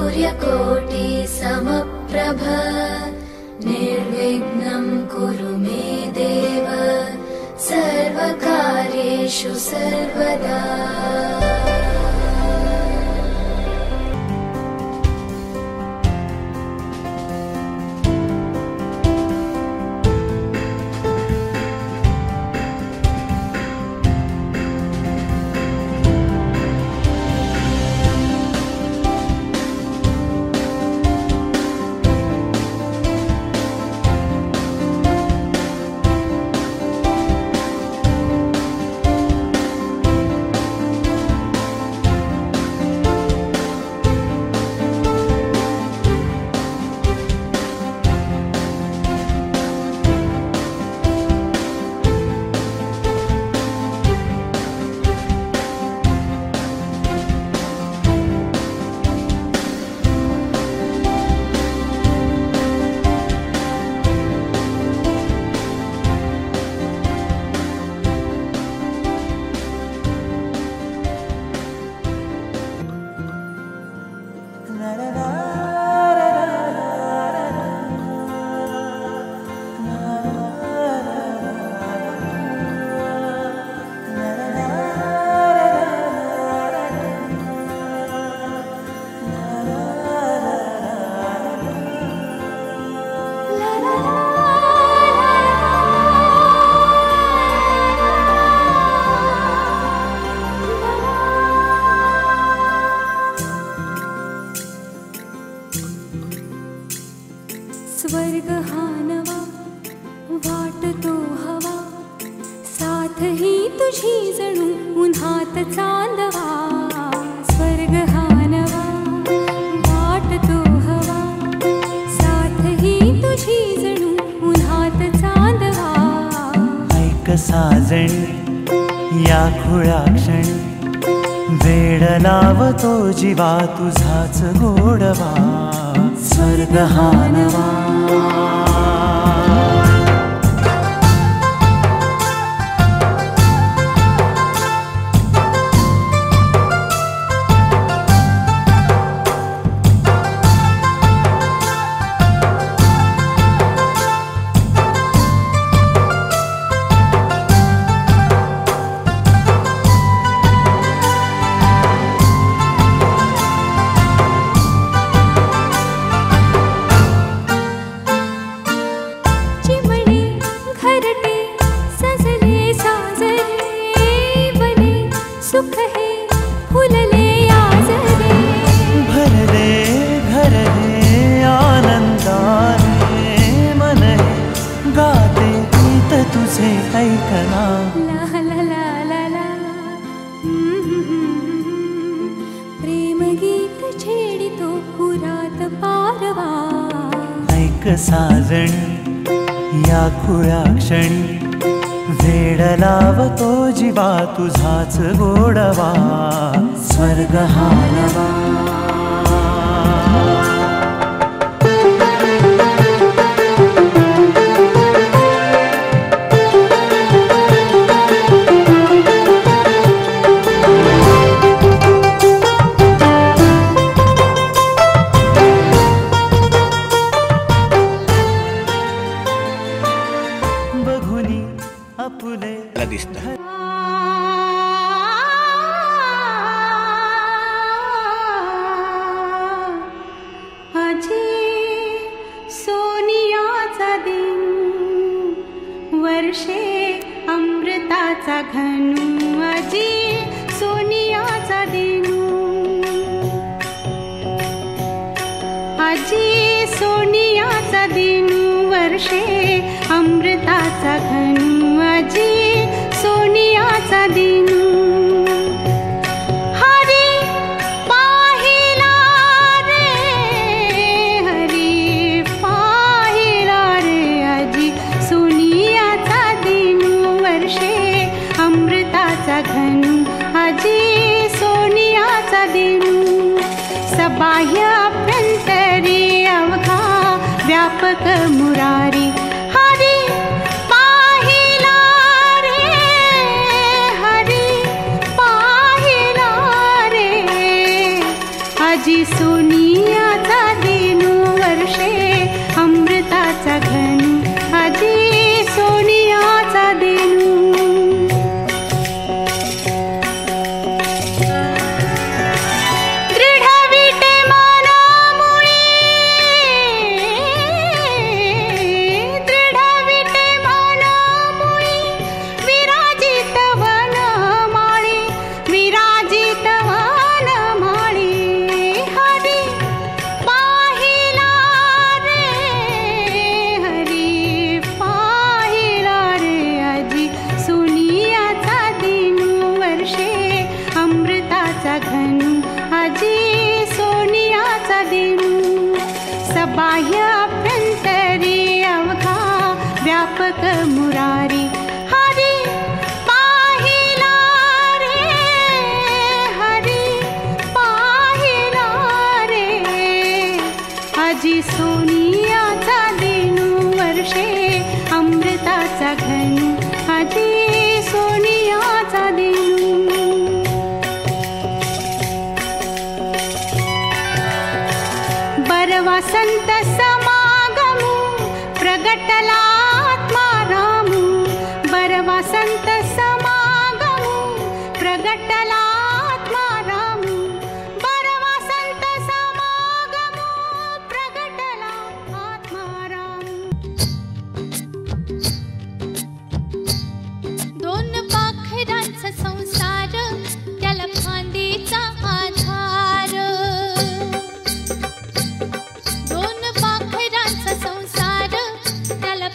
सूर्यकोटि समप्रभ निर्विघ्नं कुरु मे देव सर्वकार्येषु सर्वदा। स्वर्ग हा नवा वाटतो हवा, साथ ही तुझी जणू उन्हात चांदवा। स्वर्ग हा नवा वाटतो हवा, साथ ही तुझी जणू उन्हात चांदवा। ऐक साजणी या खुळ्या क्षणी, वेड लावतो जीवा तुझाच गोडवा। स्वर्ग हा नवा सुख है फुलले आजरे, भरले घर हे आनंदाने, मन हे गाते गीत तुझे ऐकना। ला ला ला ला ला प्रेम गीत छेडितो पुरात पारवा। ऐक साजणी या खुळ्या क्षणी, वेड लावतो जीवा तुझाच गोडवा। स्वर्ग हा नवा बघुनी आपुले दिसतं। आजी सोनियाचा दिन, वर्षे अमृताचा घनू। आजी सोनियाचा दिन, आजी सोनियाचा दिन, वर्षे अमृताचा घनू। आजी सोनियाचा दिन, हरी पाहिला रे, हरी पाहिला रे। आजी सोनियाचा दिन, वर्षे अमृताचा घनू। आजी सोनियाचा दिन, सबाह्य अभ्यंतरी अवघा व्यापक मुरारी। हरी पाहिला रे, हरी पाहिला रे। आजी सोनियाचा दिनू वर्षे अमृताचा घन आजी सोनियाचा दिनू बाह्य अभ्यंतरी अवघा व्यापक मुरारी हरी पाहिला रे हरी पाहिला रे आजी सोनियाचा दिनू वर्षे अमृताचा घन आजी सोनियाचा दिनू वसंत समागमु प्रगटला आत्मारामु बर वसंत समागमु प्रगटला आत्मारामु बर वसंत समागमु प्रगटला आत्मारामु दोन पाखरांचा संसार त्याला फांदीचा आधार संसार त्याला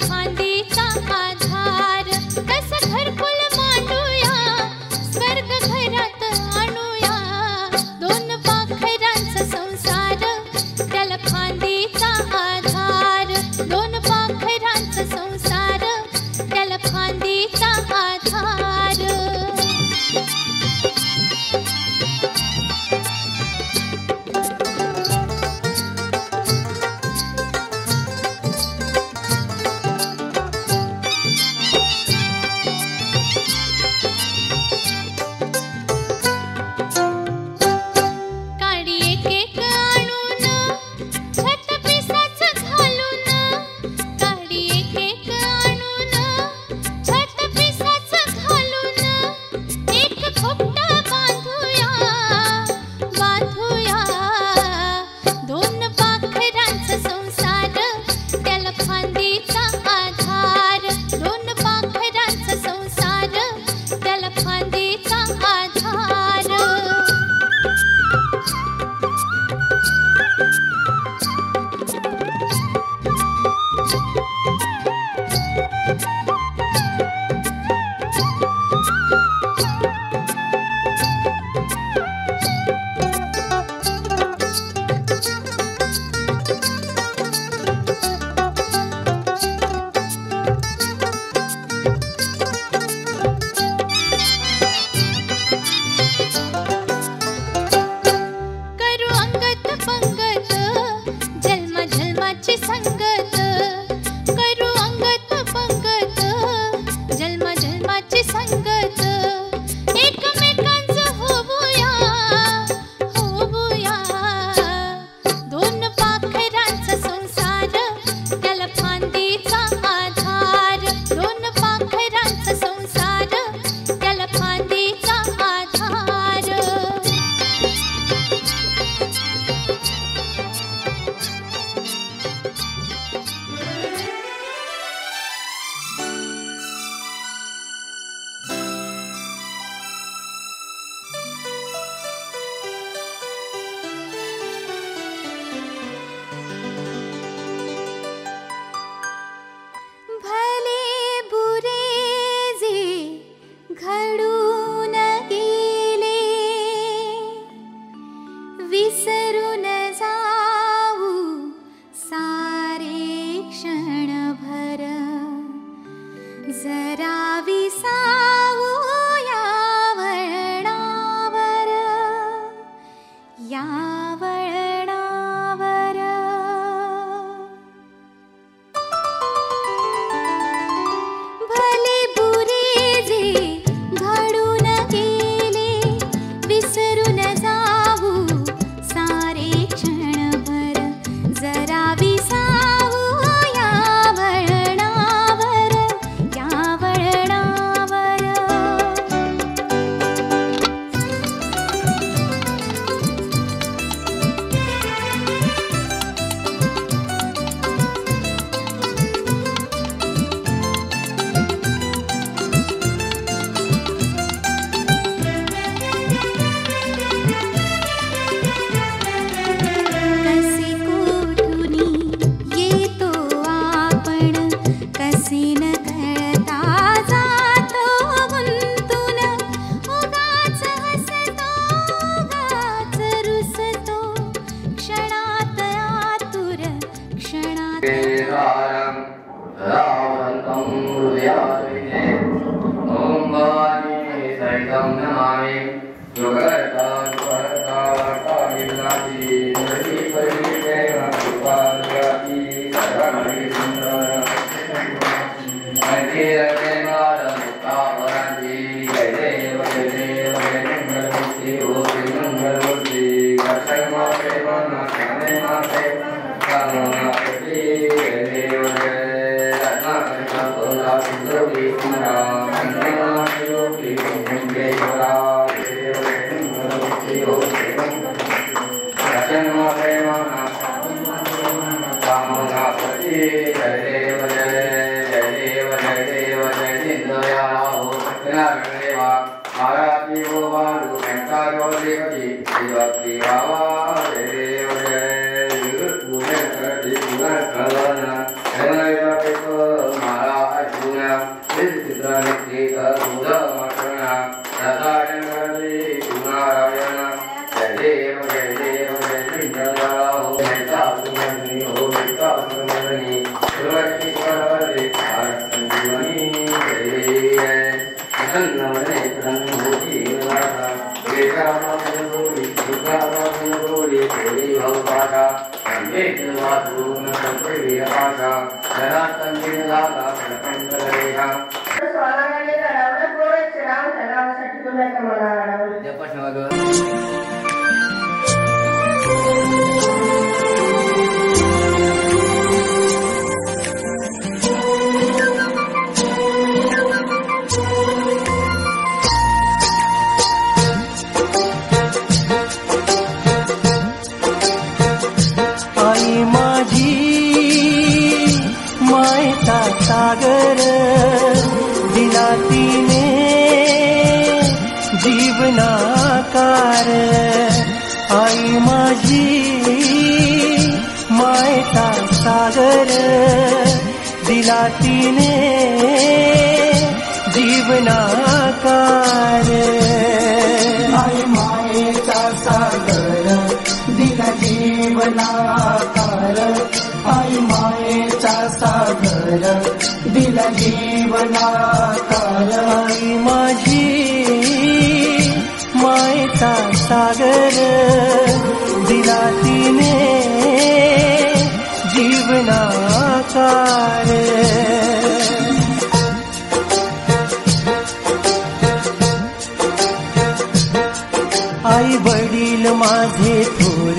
आई वडील माझे थोर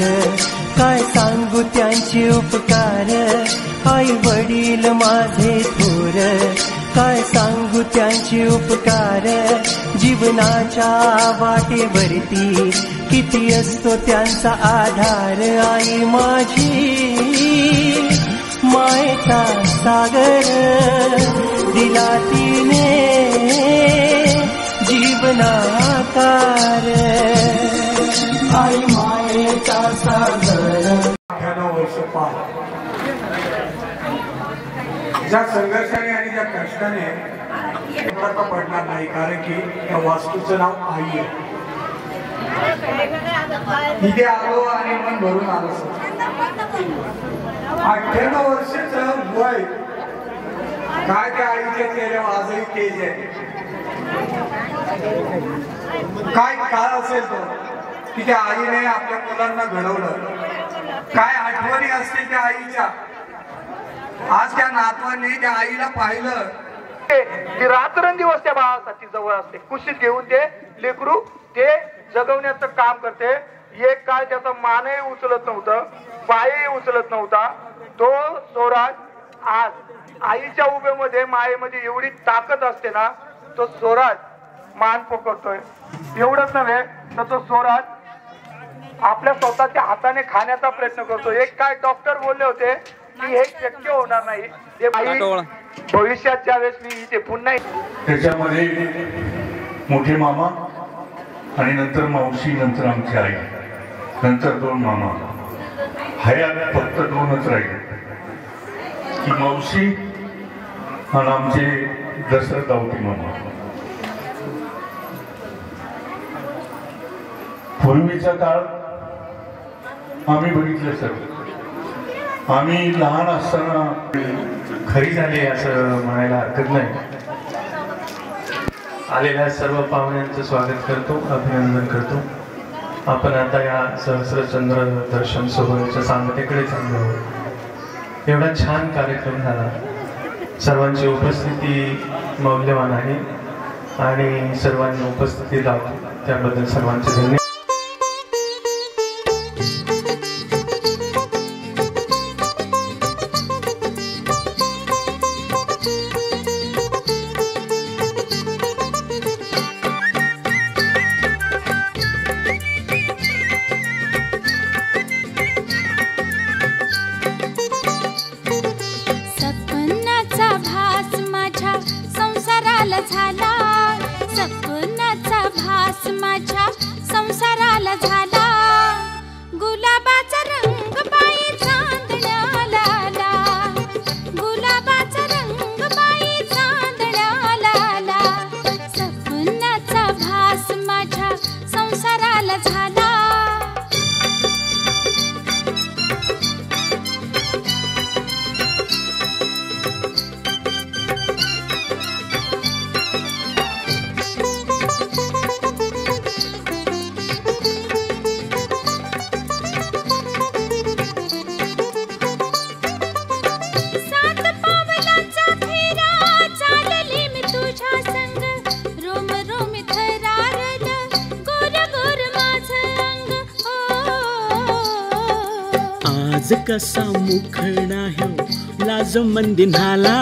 काय सांगू त्यांचे उपकार आई वडील माझे थोर काय सांगू त्यांचे उपकार जीवनाच्या वाटेवरती किती असतो त्यांचा आधार आई माझी मायेचा सागर दिला तिने जीवनाकार आई मायेचा सागर 98 वर्ष पार ज्या संघर्षाने आणि ज्या कष्टाने पडणार नाही कारण की या वास्तूचं नाव आई आहे. इथे आलो आणि मन भरून आलो. 98 वर्षाचं वय काय त्या आईच्या चेहऱ्यावर आजही तेज आहे. काय काळ असेल तो की त्या आईने आपल्या मुलांना घडवलं काय आठवणी असतील त्या आईच्या. आज त्या नातवांनी त्या आईला पाहिलं ती रात्रंदिवस त्या बाळासाठी जवळ असते. कुशीत घेऊन ते लेकरू ते जगवण्याचं काम करते. एक काळ त्याचा मानही उचलत नव्हतं पायही उचलत नव्हता. तो स्वराज आज आईच्या उभेमध्ये मायेमध्ये एवढी ताकद असते ना तो स्वराज मान पकडतोय. एवढंच नव्हे तर तो स्वराज आपल्या स्वतःच्या हाताने खाण्याचा प्रयत्न करतो. एक काय डॉक्टर बोलले होते की हे शक्य होणार नाही. ते भविष्यात ज्यावेळेस मी इथे पुन्हा त्याच्यामध्ये मोठे मामा आणि नंतर मावशी नंतर आमची आई नंतर 2 मामा हयात फक्त 2च राहिले की मावशी आणि आमचे दशरथ दावटी मामा. पूर्वीचा काळ आम्ही बघितलं सर आम्ही लहान असताना खरी झाली असं म्हणायला हरकत नाही. आलेल्या सर्व पाहुण्यांचं स्वागत करतो, अभिनंदन करतो. आपण आता या सहस्रचंद्र दर्शन सोहळ्याच्या सांगतेकडे चाललो आहोत. एवढा छान कार्यक्रम झाला. सर्वांची उपस्थिती मौल्यवान आहे आणि सर्वांनी उपस्थिती लावतो त्याबद्दल सर्वांचे धन्यवाद. सपनाचा भास माझ्या संसाराला झाला. गुलाबाचा रंग बाई चांदण्याला आला. गुलाबाचा रंग बाई चांदण्याला आला. सपनाचा भास माझ्या संसाराला झाला. आज कसा मुखडा ह्यो लाज मंदी झाला.